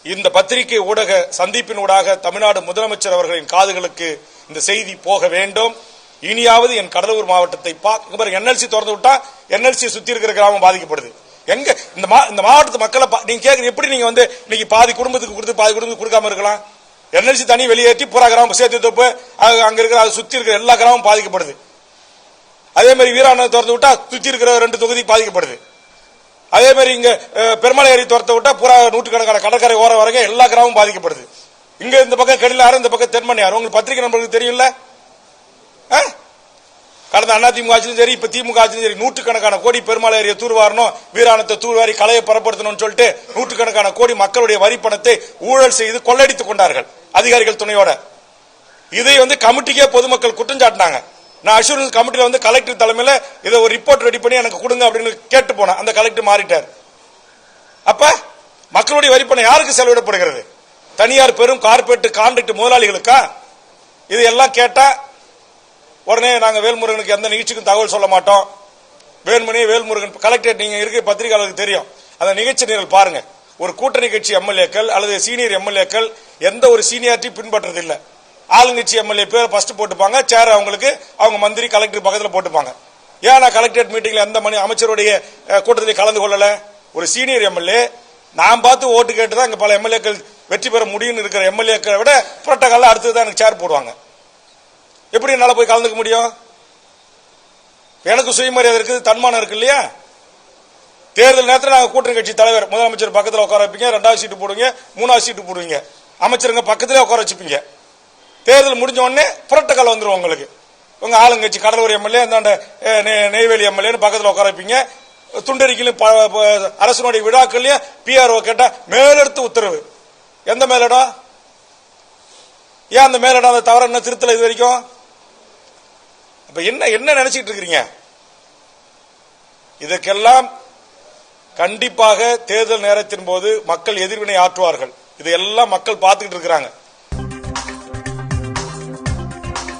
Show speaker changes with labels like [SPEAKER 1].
[SPEAKER 1] இந்த பத்திரிகை ஊடக சந்திப்பின் ஊடாக தமிழ்நாடு முதலமைச்சர் அவர்களின் காதுகளுக்கு இந்த செய்தி போக வேண்டும். இனியாவது என் கடலூர் மாவட்டத்தை என்எல்சி திறந்து விட்டா என்எல்சி சுத்தி இருக்கிற கிராமம் பாதிக்கப்படுது. எங்க இந்த மாவட்டத்து மக்களை நீங்க கேக்குற எப்படி நீங்க இன்னைக்கு பாதி குடும்பத்துக்கு கொடுத்து பாதி குடும்பத்துக்கு கொடுக்காம இருக்கலாம்? என்எல்சி தனி வெளியேற்றி புறா கிராமம் சேர்த்து தொப்பு அங்க இருக்கிற சுத்தி இருக்கிற எல்லா கிராமமும் பாதிக்கப்படுது. அதே மாதிரி வீராணம் திறந்து விட்டா சுத்தி இருக்கிற 2 தொகுதி பாதிக்கப்படுது. அதே மாதிரி இங்க பெருமலை ஏரி துரத்த விட்டா புறா நூற்றுக்கணக்கான கடற்கரை ஓர வரைக்கும் எல்லா கிராமமும் பாதிக்கப்படுது. இங்க இந்த பக்கம் கெடிலாறு, இந்த பக்கம் தென்மணியாறு. உங்களுக்கு பத்திரிகை நம்பருக்கு தெரியும்ல, கடந்த அதிமுக ஆட்சியும் சரி இப்ப திமுக ஆட்சியும் சரி நூற்றுக்கணக்கான கோடி பெருமலை ஏரியை தூர்வாரணும், வீராணத்தை தூர்வாரி கலையை பரப்படுத்தணும்னு சொல்லிட்டு நூற்றுக்கணக்கான கோடி மக்களுடைய வரி பணத்தை ஊழல் செய்து கொள்ளடித்துக் கொண்டார்கள் அதிகாரிகள் துணையோட. இதை கமிட்டிக்கே பொதுமக்கள் குற்றம் சாட்டினாங்க. நான் அஷூரன்ஸ் கமிட்டியில கலெக்டர் தலைமையில இதை ஒரு ரிப்போர்ட் ரெடி பண்ணி எனக்கு கொடுங்க அப்படின்னு கேட்டு போனேன். அந்த கலெக்டர் மாறிட்டார். அப்ப மக்களுடைய வரிப்பணம் யாருக்கு செலவிடப்படுகிறது? தனியார் பெரும் கார்பரேட் கான்ட்ராக்ட் முதலாளிகளுக்கா? இது எல்லாம் கேட்டா உடனே நாங்க வேல்முருகனுக்கு எந்த நிகழ்ச்சிக்கும் தகவல் சொல்ல மாட்டோம். வேல்முருகன் கலெக்டர் நீங்க இருக்க பத்திரிகையாளருக்கு தெரியும். அந்த நிகழ்ச்சி நீங்கள் பாருங்க. ஒரு கூட்டணி கட்சி எம்எல்ஏக்கள் அல்லது சீனியர் எம்எல்ஏக்கள் எந்த ஒரு சீனியாரிட்டி பின்பற்றது இல்ல. ஆளுங்கட்சி எம்எல்ஏ பேர் ஃபர்ஸ்ட் போட்டுப்பாங்க, சேர் அவங்களுக்கு அவங்க மந்திரி கலெக்டர் பக்கத்தில் போட்டுப்பாங்க. ஏன் நான் கலெக்டரேட் மீட்டிங்ல எந்த அமைச்சருடைய கூட்டத்தில் கலந்து கொள்ளல? ஒரு சீனியர் எம்எல்ஏ நான் பார்த்து ஓட்டு கேட்டுதான் இங்க பல எம்எல்ஏக்கள் வெற்றி பெற முடியும்னு இருக்கிற எம்எல்ஏக்களை விட புரோட்டோகால்ல அடுத்ததான் எனக்கு சேர் போடுவாங்க. எப்படி என்னால போய் கலந்துக்க முடியும்? எனக்கு சுயமரியாதை இருக்குது, தன்மானம் இருக்கு இல்லையா? தேர்தல் நேரத்தில் நாங்க கூட்டணி கட்சி தலைவர் முதலமைச்சர் பக்கத்தில் உட்கார வைப்பீங்க, 2வது சீட்டு போடுவீங்க, 3வது சீட்டு போடுவீங்க, அமைச்சருங்க பக்கத்திலே உட்கார வச்சுப்பீங்க. தேர்தல் முடிஞ்ச உடனே புரோட்டோகால் வந்துடும் உங்களுக்கு. உங்க ஆளுங்கட்சி கடலூர் எம்எல்ஏ, நெய்வேலி எம்எல்ஏ பக்கத்தில் உட்கார வைப்பீங்க. துண்டறிக்கையிலும் அரசனுடைய விழாக்கள்லயும் பிஆர்ஓ கேட்டா மேலெடுத்து உத்தரவு. எந்த மேலிடம்? ஏன் அந்த மேலிடம் அந்த தவறு என்ன திருத்தல இது வரைக்கும்? அப்ப என்ன நினைச்சிட்டு இருக்கிறீங்க? இதற்கெல்லாம் கண்டிப்பாக தேர்தல் நேரத்தின் போது மக்கள் எதிர்வினை ஆற்றுவார்கள். இதையெல்லாம் மக்கள் பார்த்துக்கிட்டு இருக்கிறாங்க.